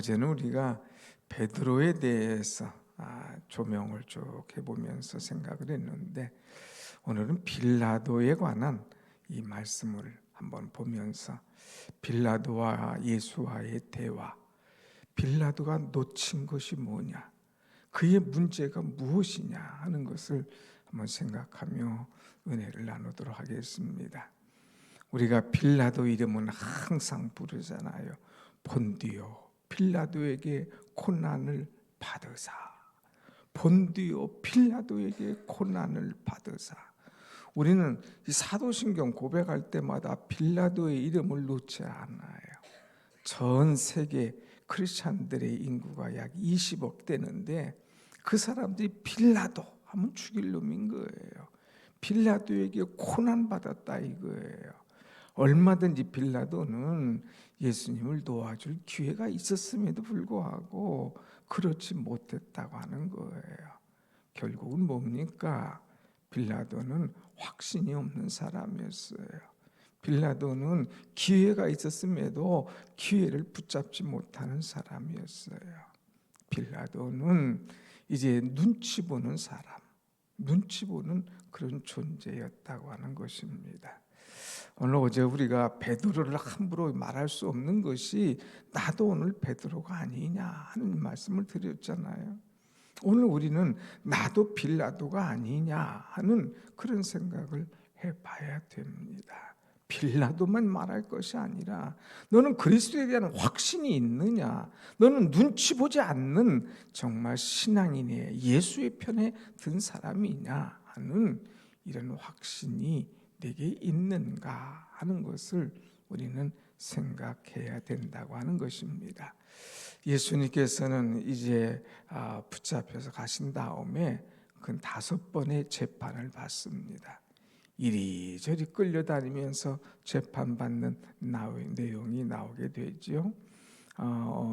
어제는 우리가 베드로에 대해서 조명을 쭉 해보면서 생각을 했는데, 오늘은 빌라도에 관한 이 말씀을 한번 보면서 빌라도와 예수와의 대화, 빌라도가 놓친 것이 뭐냐, 그의 문제가 무엇이냐 하는 것을 한번 생각하며 은혜를 나누도록 하겠습니다. 우리가 빌라도 이름은 항상 부르잖아요. 본디오 빌라도에게 고난을 받으사, 본디오 빌라도에게 고난을 받으사. 우리는 이 사도신경 고백할 때마다 빌라도의 이름을 놓지 않아요. 전 세계 크리스찬들의 인구가 약 20억 되는데 그 사람들이 빌라도 하면 죽일 놈인 거예요. 빌라도에게 고난 받았다 이거예요. 얼마든지 빌라도는 예수님을 도와줄 기회가 있었음에도 불구하고 그렇지 못했다고 하는 거예요. 결국은 뭡니까? 빌라도는 확신이 없는 사람이었어요. 빌라도는 기회가 있었음에도 기회를 붙잡지 못하는 사람이었어요. 빌라도는 이제 눈치 보는 사람, 눈치 보는 그런 존재였다고 하는 것입니다. 오늘 어제 우리가 베드로를 함부로 말할 수 없는 것이 나도 오늘 베드로가 아니냐 하는 말씀을 드렸잖아요. 오늘 우리는 나도 빌라도가 아니냐 하는 그런 생각을 해봐야 됩니다. 빌라도만 말할 것이 아니라 너는 그리스도에 대한 확신이 있느냐, 너는 눈치 보지 않는 정말 신앙인의 예수의 편에 든 사람이냐 하는 이런 확신이 내게 있는가 하는 것을 우리는 생각해야 된다고 하는 것입니다. 예수님께서는 이제 붙잡혀서 가신 다음에 그 5번의 재판을 받습니다. 이리저리 끌려다니면서 재판받는 내용이 나오게 되죠.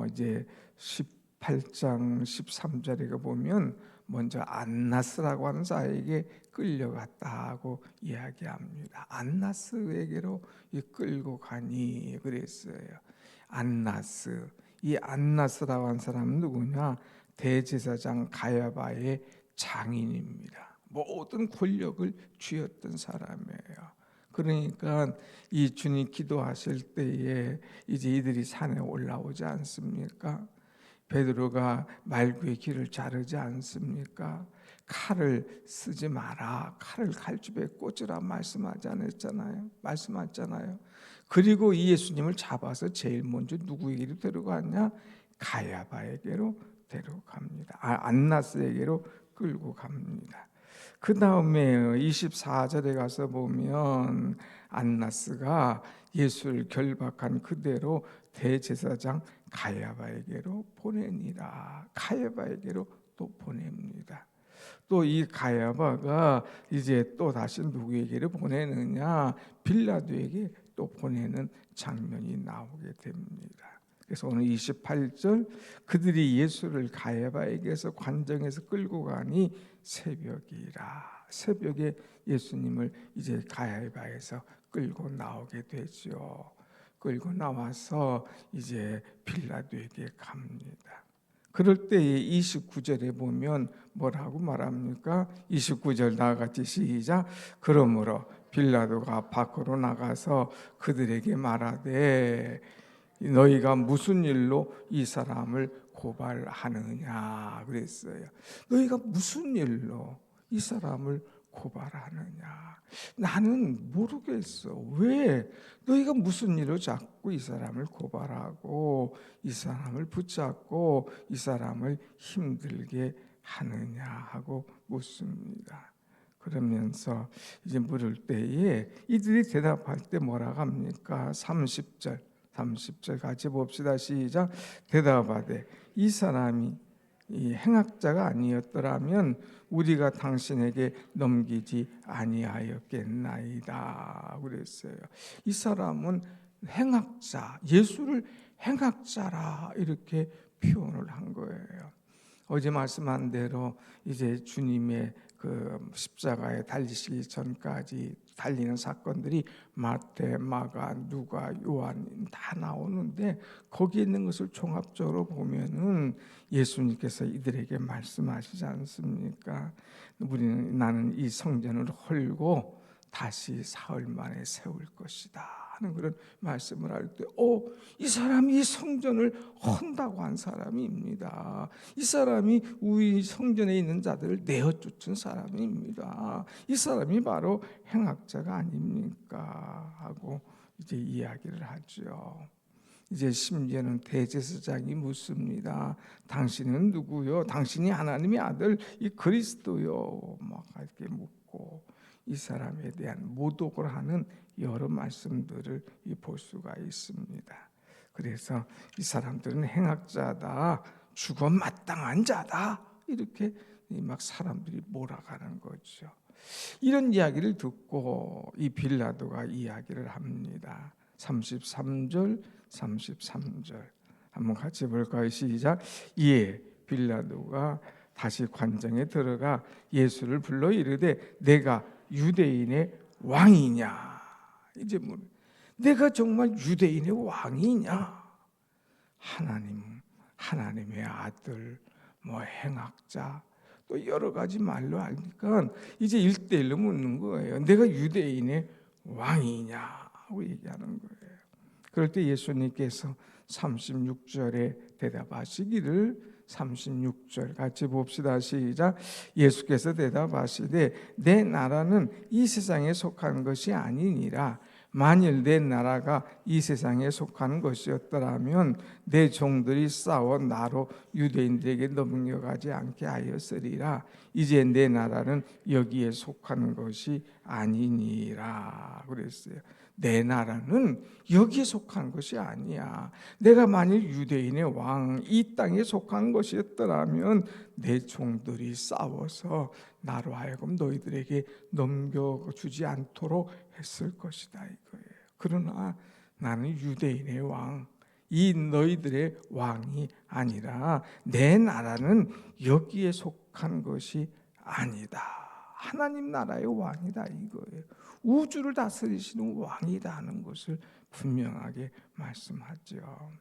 이제 18장 13절에 보면 먼저 안나스라고 하는 자에게 끌려갔다 하고 이야기합니다. 안나스에게로 끌고 가니 그랬어요. 안나스, 이 안나스라고 하는 사람은 누구냐? 대제사장 가야바의 장인입니다. 모든 권력을 쥐었던 사람이에요. 그러니까 이 주님 기도하실 때에 이제 이들이 산에 올라오지 않습니까? 베드로가 말구의 길을 자르지 않습니까? 칼을 쓰지 마라, 칼을 칼집에 꽂으라 말씀하잖아요. 그리고 이 예수님을 잡아서 제일 먼저 누구에게로 데려갔냐? 가야바에게로 데려갑니다. 안나스에게로 끌고 갑니다. 그 다음에 24절에 가서 보면 안나스가 예수를 결박한 그대로 대제사장 가야바에게로 보내니라. 가야바에게로 또 보냅니다. 또 이 가야바가 이제 또 다시 누구에게로 보내느냐? 빌라도에게 또 보내는 장면이 나오게 됩니다. 그래서 오늘 28절 그들이 예수를 가야바에게서 관정에서 끌고 가니 새벽이라. 새벽에 예수님을 이제 가야바에서 끌고 나오게 되죠. 끌고 나와서 이제 빌라도에게 갑니다. 그럴 때에 29절에 보면 뭐라고 말합니까? 29절 나같이 시작. 그러므로 빌라도가 밖으로 나가서 그들에게 말하되 너희가 무슨 일로 이 사람을 고발하느냐 그랬어요. 너희가 무슨 일로 이 사람을 고발하느냐? 나는 모르겠어. 왜 너희가 무슨 일로 자꾸 이 사람을 고발하고 이 사람을 붙잡고 이 사람을 힘들게 하느냐 하고 묻습니다. 그러면서 이제 물을 때에 이들이 대답할 때 뭐라고 합니까? 30절 같이 봅시다. 시작. 대답하되 이 사람이 이 행악자가 아니었더라면 우리가 당신에게 넘기지 아니하였겠나이다 그랬어요. 이 사람은 행악자, 예수를 행악자라 이렇게 표현을 한 거예요. 어제 말씀한 대로 이제 주님의 그 십자가에 달리시기 전까지 달리는 사건들이 마태, 마가, 누가, 요한 다 나오는데 거기에 있는 것을 종합적으로 보면은 예수님께서 이들에게 말씀하시지 않습니까? 나는 이 성전을 헐고 다시 사흘 만에 세울 것이다 하는 그런 말씀을 할 때, 이 사람이 이 성전을 헌다고 한 사람입니다. 이 사람이 우리 성전에 있는 자들을 내어 쫓은 사람입니다. 이 사람이 바로 행악자가 아닙니까? 하고 이제 이야기를 하죠. 이제 심지어는 대제사장이 묻습니다. 당신은 누구요? 당신이 하나님의 아들 이 그리스도요? 막 이렇게 묻고 이 사람에 대한 모독을 하는 여러 말씀들을 볼 수가 있습니다. 그래서 이 사람들은 행악자다, 죽어 마땅한 자다, 이렇게 막 사람들이 몰아가는 거죠. 이런 이야기를 듣고 이 빌라도가 이야기를 합니다. 33절, 33절 한번 같이 볼까요? 시작. 이에 빌라도가 다시 관정에 들어가 예수를 불러 이르되 내가 유대인의 왕이냐? 이제 내가 정말 유대인의 왕이냐? 하나님의 아들, 행악자, 또 여러 가지 말로 하니까 이제 1대1로 묻는 거예요. 내가 유대인의 왕이냐? 하고 얘기하는 거예요. 그럴 때 예수님께서 36절에 대답하시기를 36절 같이 봅시다. 시작. 예수께서 대답하시되 내 나라는 이 세상에 속한 것이 아니니라. 만일 내 나라가 이 세상에 속한 것이었더라면 내 종들이 싸워 나로 유대인들에게 넘겨가지 않게 하였으리라. 이제 내 나라는 여기에 속한 것이 아니니라 그랬어요. 내 나라는 여기에 속한 것이 아니야. 내가 만일 유대인의 왕, 이 땅에 속한 것이었더라면 내 종들이 싸워서 나로 하여금 너희들에게 넘겨주지 않도록 했을 것이다 이거예요. 그러나 나는 유대인의 왕, 이 너희들의 왕이 아니라 내 나라는 여기에 속한 것이 아니다. 하나님 나라의 왕이다 이거예요. 우주를 다스리시는 왕이다 하는 것을 분명하게 말씀하죠.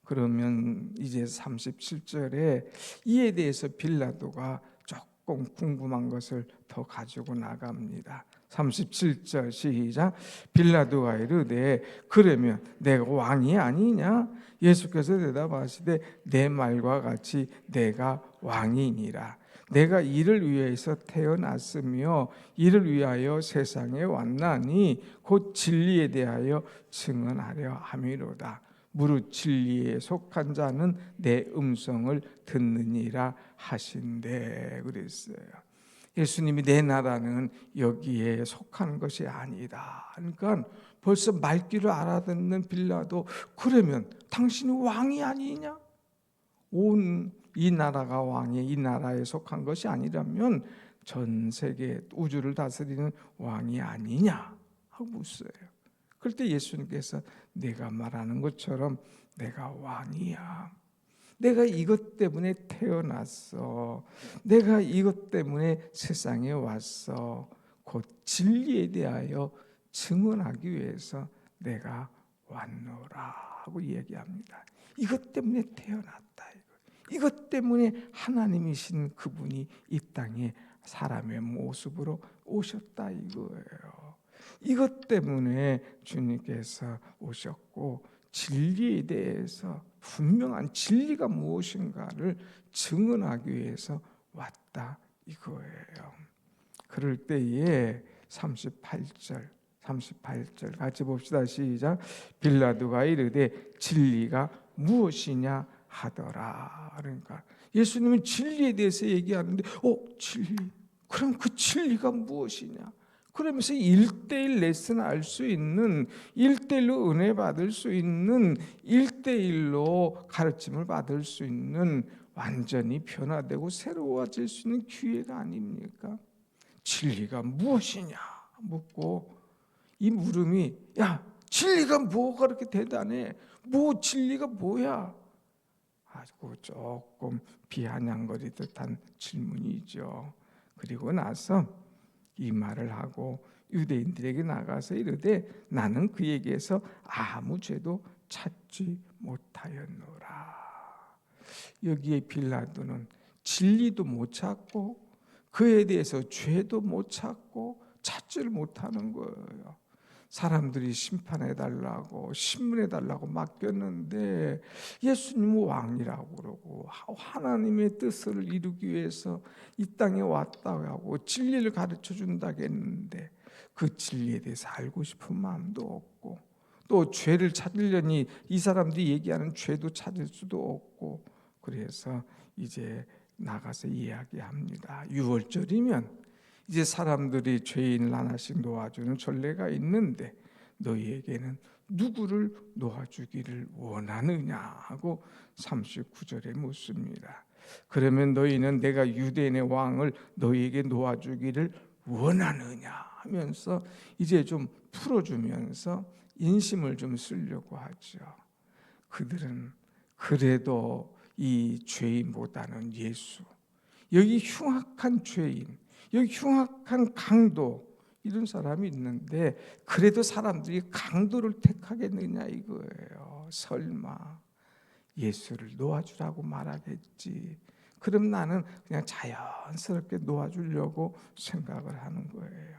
그러면 이제 37절에 이에 대해서 빌라도가 조금 궁금한 것을 더 가지고 나갑니다. 37절 시작. 빌라도가 이르되 그러면 내가 왕이 아니냐? 예수께서 대답하시되 내 말과 같이 내가 왕이니라. 내가 이를 위해서 태어났으며 이를 위하여 세상에 왔나니 곧 진리에 대하여 증언하려 함이로다. 무릇 진리에 속한 자는 내 음성을 듣느니라 하신대 그랬어요. 예수님이 내 나라는 여기에 속한 것이 아니다. 그러니까 벌써 말귀를 알아듣는 빌라도 그러면 당신이 왕이 아니냐? 온 이 나라가 왕이 이 나라에 속한 것이 아니라면 전 세계 우주를 다스리는 왕이 아니냐 하고 묻어요. 그럴 때 예수님께서 내가 말하는 것처럼 내가 왕이야. 내가 이것 때문에 태어났어. 내가 이것 때문에 세상에 왔어. 곧 진리에 대하여 증언하기 위해서 내가 왔노라 하고 얘기합니다. 이것 때문에 태어났다. 이것 때문에 하나님이신 그분이 이 땅에 사람의 모습으로 오셨다 이거예요. 이것 때문에 주님께서 오셨고 진리에 대해서 분명한 진리가 무엇인가를 증언하기 위해서 왔다 이거예요. 그럴 때에 38절 같이 봅시다. 시작. 빌라도가 이르되 진리가 무엇이냐 하더라. 그러니까 예수님은 진리에 대해서 얘기하는데 진리. 그럼 그 진리가 무엇이냐? 그러면서 1:1 레슨 알 수 있는 1:1로 은혜 받을 수 있는 1:1로 가르침을 받을 수 있는 완전히 변화되고 새로워질 수 있는 기회가 아닙니까? 진리가 무엇이냐 묻고 이 물음이 야 진리가 뭐가 그렇게 대단해? 진리가 뭐야? 아주 조금 비아냥거리듯한 질문이죠. 그리고 나서 이 말을 하고 유대인들에게 나가서 이르되 나는 그에게서 아무 죄도 찾지 못하였노라. 여기에 빌라도는 진리도 못 찾고 그에 대해서 죄도 못 찾고 찾지를 못하는 거예요. 사람들이 심판해달라고 신문해달라고 맡겼는데 예수님은 왕이라고 그러고 하나님의 뜻을 이루기 위해서 이 땅에 왔다고 하고 진리를 가르쳐 준다고 했는데 그 진리에 대해서 알고 싶은 마음도 없고 또 죄를 찾으려니 이 사람들이 얘기하는 죄도 찾을 수도 없고 그래서 이제 나가서 이야기합니다. 6월절이면 이제 사람들이 죄인을 하나씩 놓아주는 전례가 있는데 너희에게는 누구를 놓아주기를 원하느냐 하고 39절에 묻습니다. 그러면 너희는 내가 유대인의 왕을 너희에게 놓아주기를 원하느냐 하면서 이제 좀 풀어주면서 인심을 좀 쓰려고 하죠. 그들은 그래도 이 죄인보다는 예수, 여기 흉악한 죄인, 여기 흉악한 강도 이런 사람이 있는데 그래도 사람들이 강도를 택하겠느냐 이거예요. 설마 예수를 놓아주라고 말하겠지. 그럼 나는 그냥 자연스럽게 놓아주려고 생각을 하는 거예요.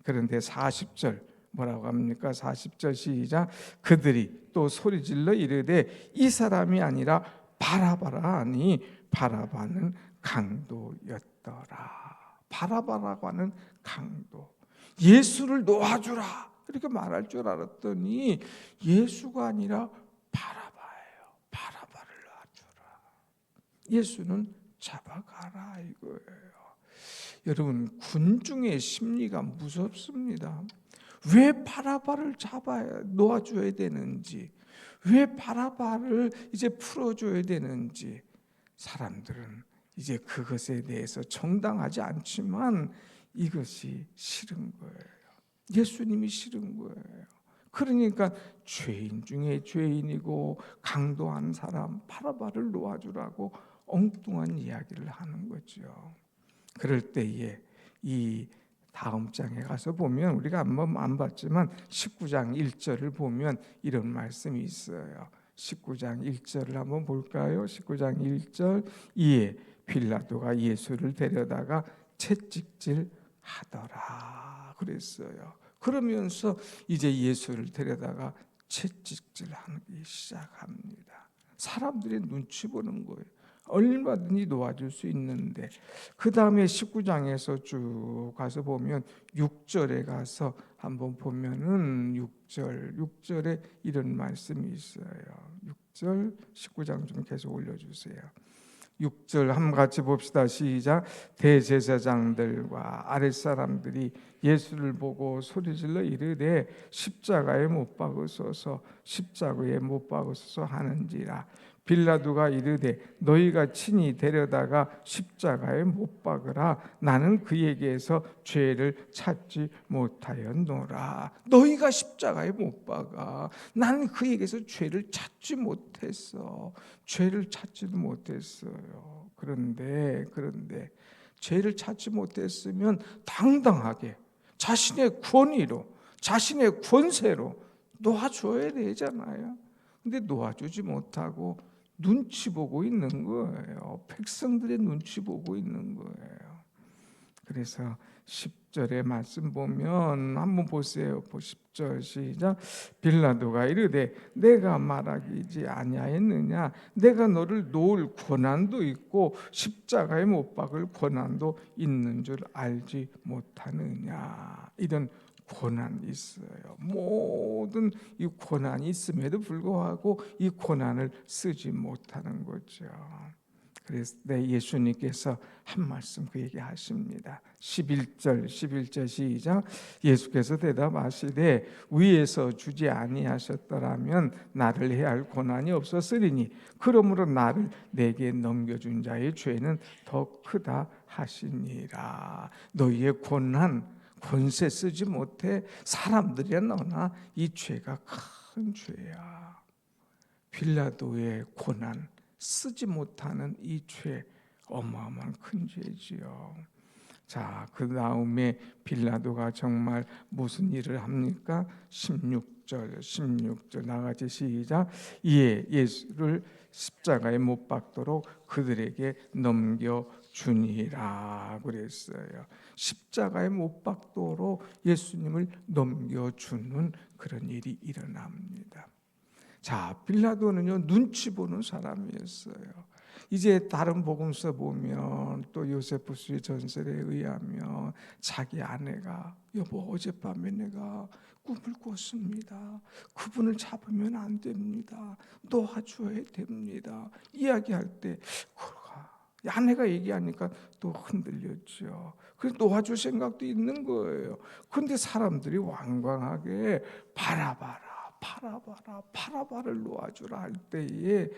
그런데 40절 뭐라고 합니까? 40절 시작. 그들이 또 소리질러 이르되 이 사람이 아니라 바라바라 하니 바라바는 강도였더라. 바라바라고 하는 강도, 예수를 놓아주라 이렇게 말할 줄 알았더니 예수가 아니라 바라바예요. 바라바를 놔주라. 예수는 잡아가라 이거예요. 여러분 군중의 심리가 무섭습니다. 왜 바라바를 잡아야 놓아줘야 되는지, 왜 바라바를 이제 풀어줘야 되는지 사람들은 이제 그것에 대해서 정당하지 않지만 이것이 싫은 거예요. 예수님이 싫은 거예요. 그러니까 죄인 중에 죄인이고 강도한 사람 바라바를 놓아주라고 엉뚱한 이야기를 하는 거죠. 그럴 때에 이 다음 장에 가서 보면 우리가 한번 안 봤지만 19장 1절을 보면 이런 말씀이 있어요. 19장 1절을 한번 볼까요? 19장 1절 이에 빌라도가 예수를 데려다가 채찍질 하더라 그랬어요. 그러면서 이제 예수를 데려다가 채찍질하기 시작합니다. 사람들이 눈치 보는 거예요. 얼마든지 놓아줄 수 있는데 그 다음에 19장에서 쭉 가서 보면 6절에 가서 한번 보면은 6절에 이런 말씀이 있어요. 6절 19장 좀 계속 올려주세요. 6절 한번 같이 봅시다. 시작. 대제사장들과 아랫사람들이 예수를 보고 소리질러 이르되 십자가에 못 박으소서 십자가에 못 박으소서 하는지라. 빌라도가 이르되 너희가 친히 데려다가 십자가에 못 박으라. 나는 그에게서 죄를 찾지 못하였노라. 너희가 십자가에 못 박아. 나는 그에게서 죄를 찾지 못했어. 죄를 찾지도 못했어요. 그런데 죄를 찾지 못했으면 당당하게 자신의 권위로 자신의 권세로 놓아줘야 되잖아요. 근데 놓아주지 못하고 눈치 보고 있는 거예요. 백성들의 눈치 보고 있는 거예요. 그래서 10절의 말씀 보면 한번 보세요. 10절 시작. 빌라도가 이르되 내가 말하기지 아니하였느냐. 내가 너를 놓을 권한도 있고 십자가에 못 박을 권한도 있는 줄 알지 못하느냐. 이런 권한이 있어요. 모든 이 권한이 있음에도 불구하고 이 권한을 쓰지 못하는 거죠. 그래서 예수님께서 한 말씀 그에게 하십니다. 11절 시작. 예수께서 대답하시되 위에서 주지 아니하셨더라면 나를 해할 권한이 없었으리니 그러므로 나를 내게 넘겨준 자의 죄는 더 크다 하시니라. 너희의 권세 쓰지 못해 사람들이야 너나 이 죄가 큰 죄야. 빌라도의 권한 쓰지 못하는 이 죄 어마어마한 큰 죄지요. 자, 그 다음에 빌라도가 정말 무슨 일을 합니까? 16절 나같이 시작. 이에 예수를 십자가에 못 박도록 그들에게 넘겨주니라 그랬어요. 십자가에 못 박도록 예수님을 넘겨주는 그런 일이 일어납니다. 자, 빌라도는요, 눈치 보는 사람이었어요. 이제 다른 복음서 보면 또 요세푸스의 전설에 의하면 자기 아내가 여보 어젯밤에 내가 꿈을 꿨습니다. 그분을 잡으면 안 됩니다. 놓아줘야 됩니다. 이야기할 때 아내가 얘기하니까 또 흔들렸죠. 그래서 놓아줄 생각도 있는 거예요. 그런데 사람들이 완강하게 바라바를 놓아주라 할 때에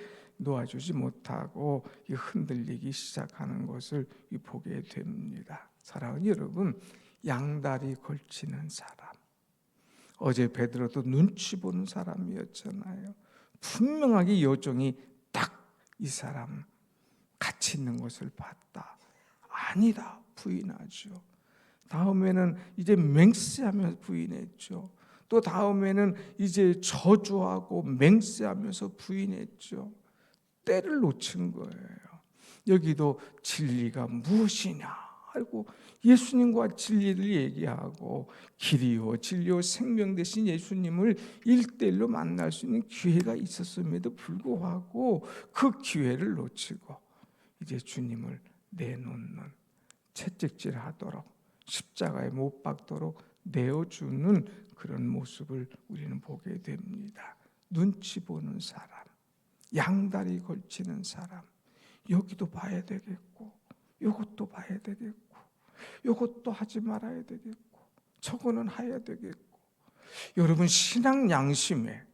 놓아주지 못하고 흔들리기 시작하는 것을 보게 됩니다. 사랑하는 여러분, 양다리 걸치는 사람. 어제 베드로도 눈치 보는 사람이었잖아요. 분명하게 여종이 딱 이 사람 같이 있는 것을 봤다. 아니다, 부인하죠. 다음에는 이제 맹세하면서 부인했죠. 또 다음에는 이제 저주하고 맹세하면서 부인했죠. 때를 놓친 거예요. 여기도 진리가 무엇이냐 하고 예수님과 진리를 얘기하고 길이요 진리요 생명 되신 예수님을 1대1로 만날 수 있는 기회가 있었음에도 불구하고 그 기회를 놓치고 이제 주님을 내놓는, 채찍질하도록 십자가에 못 박도록 내어주는 그런 모습을 우리는 보게 됩니다. 눈치 보는 사람, 양다리 걸치는 사람, 여기도 봐야 되겠고 이것도 봐야 되겠고 이것도 하지 말아야 되겠고 저거는 해야 되겠고. 여러분, 신앙 양심에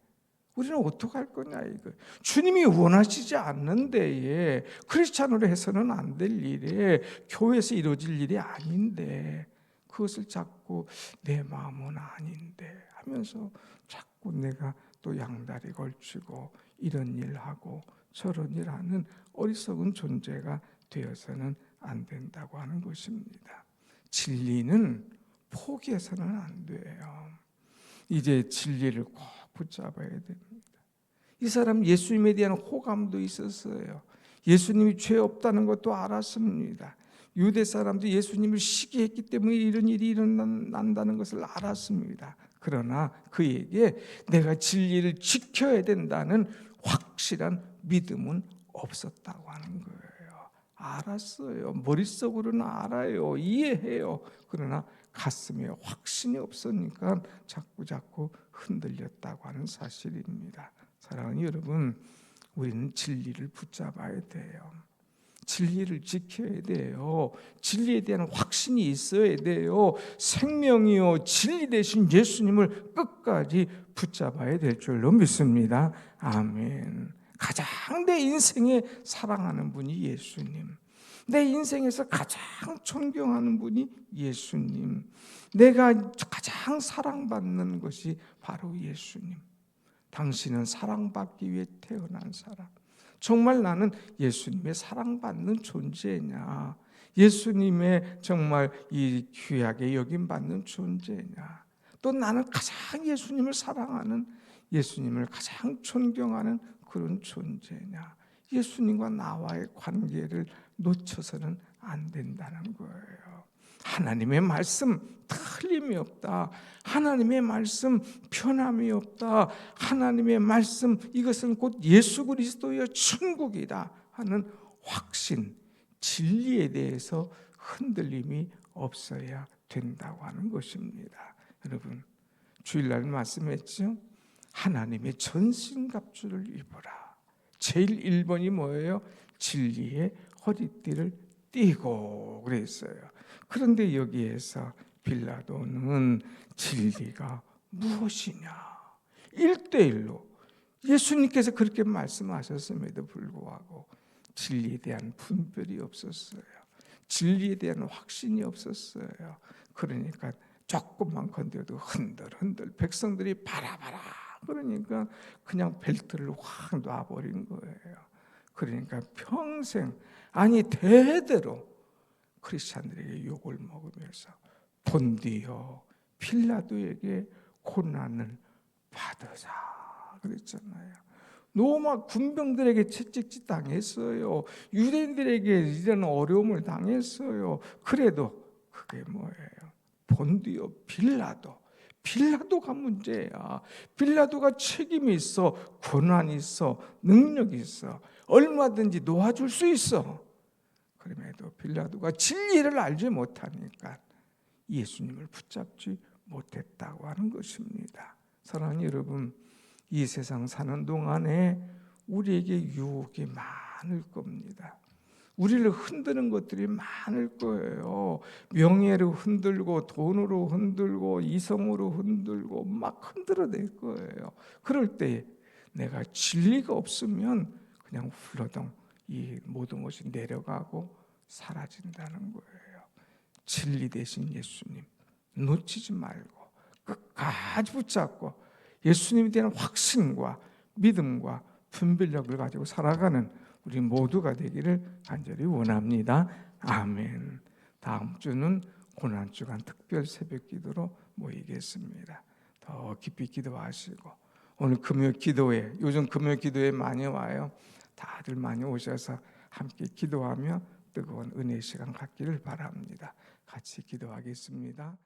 우리는 어떻게 할 거냐 이거. 주님이 원하시지 않는 데에 크리스찬으로 해서는 안 될 일에 교회에서 이루어질 일이 아닌데 그것을 자꾸 내 마음은 아닌데 하면서 자꾸 내가 또 양다리 걸치고 이런 일하고 저런 일하는 어리석은 존재가 되어서는 안 된다고 하는 것입니다. 진리는 포기해서는 안 돼요. 이제 진리를 꼭 붙잡아야 됩니다. 이 사람 예수님에 대한 호감도 있었어요. 예수님이 죄 없다는 것도 알았습니다. 유대 사람도 예수님을 시기했기 때문에 이런 일이 일어난다는 것을 알았습니다. 그러나 그에게 내가 진리를 지켜야 된다는 확실한 믿음은 없었다고 하는 거예요. 알았어요. 머릿속으로는 알아요. 이해해요. 그러나 가슴에 확신이 없으니까 자꾸 흔들렸다고 하는 사실입니다. 사랑하는 여러분, 우리는 진리를 붙잡아야 돼요. 진리를 지켜야 돼요. 진리에 대한 확신이 있어야 돼요. 생명이요 진리 되신 예수님을 끝까지 붙잡아야 될 줄로 믿습니다. 아멘. 가장 내 인생에 사랑하는 분이 예수님. 내 인생에서 가장 존경하는 분이 예수님. 내가 가장 사랑받는 것이 바로 예수님. 당신은 사랑받기 위해 태어난 사람. 정말 나는 예수님의 사랑받는 존재냐? 예수님의 정말 이 귀하게 여김받는 존재냐? 또 나는 가장 예수님을 사랑하는, 예수님을 가장 존경하는 그런 존재냐? 예수님과 나와의 관계를 놓쳐서는 안 된다는 거예요. 하나님의 말씀 틀림이 없다. 하나님의 말씀 변함이 없다. 하나님의 말씀 이것은 곧 예수 그리스도의 천국이다 하는 확신, 진리에 대해서 흔들림이 없어야 된다고 하는 것입니다. 여러분, 주일날 말씀했죠? 하나님의 전신갑주를 입으라. 제일 1번이 뭐예요? 진리의 허리띠를 띠고 그랬어요. 그런데 여기에서 빌라도는 진리가 무엇이냐 1대1로 예수님께서 그렇게 말씀하셨음에도 불구하고 진리에 대한 분별이 없었어요. 진리에 대한 확신이 없었어요. 그러니까 조금만 건드려도 흔들 백성들이 바라봐라 그러니까 그냥 벨트를 확 놔버린 거예요. 그러니까 평생 아니 대대로 크리스찬들에게 욕을 먹으면서 본디오 빌라도에게 고난을 받으사 그랬잖아요. 로마 군병들에게 채찍질 당했어요. 유대인들에게 이런 어려움을 당했어요. 그래도 그게 뭐예요? 본디오 빌라도가 문제야. 빌라도가 책임이 있어, 권한이 있어, 능력이 있어. 얼마든지 놓아줄 수 있어. 그럼에도 빌라도가 진리를 알지 못하니까 예수님을 붙잡지 못했다고 하는 것입니다. 사랑하는 여러분, 이 세상 사는 동안에 우리에게 유혹이 많을 겁니다. 우리를 흔드는 것들이 많을 거예요. 명예로 흔들고 돈으로 흔들고 이성으로 흔들고 막 흔들어낼 거예요. 그럴 때 내가 진리가 없으면 그냥 훌러덩 이 모든 것이 내려가고 사라진다는 거예요. 진리 대신 예수님 놓치지 말고 끝까지 붙잡고 예수님에 대한 확신과 믿음과 분별력을 가지고 살아가는 우리 모두가 되기를 간절히 원합니다. 아멘. 다음 주는 고난주간 특별 새벽 기도로 모이겠습니다. 더 깊이 기도하시고 오늘 금요 기도회, 요즘 금요 기도회 많이 와요. 다들 많이 오셔서 함께 기도하며 뜨거운 은혜 시간 갖기를 바랍니다. 같이 기도하겠습니다.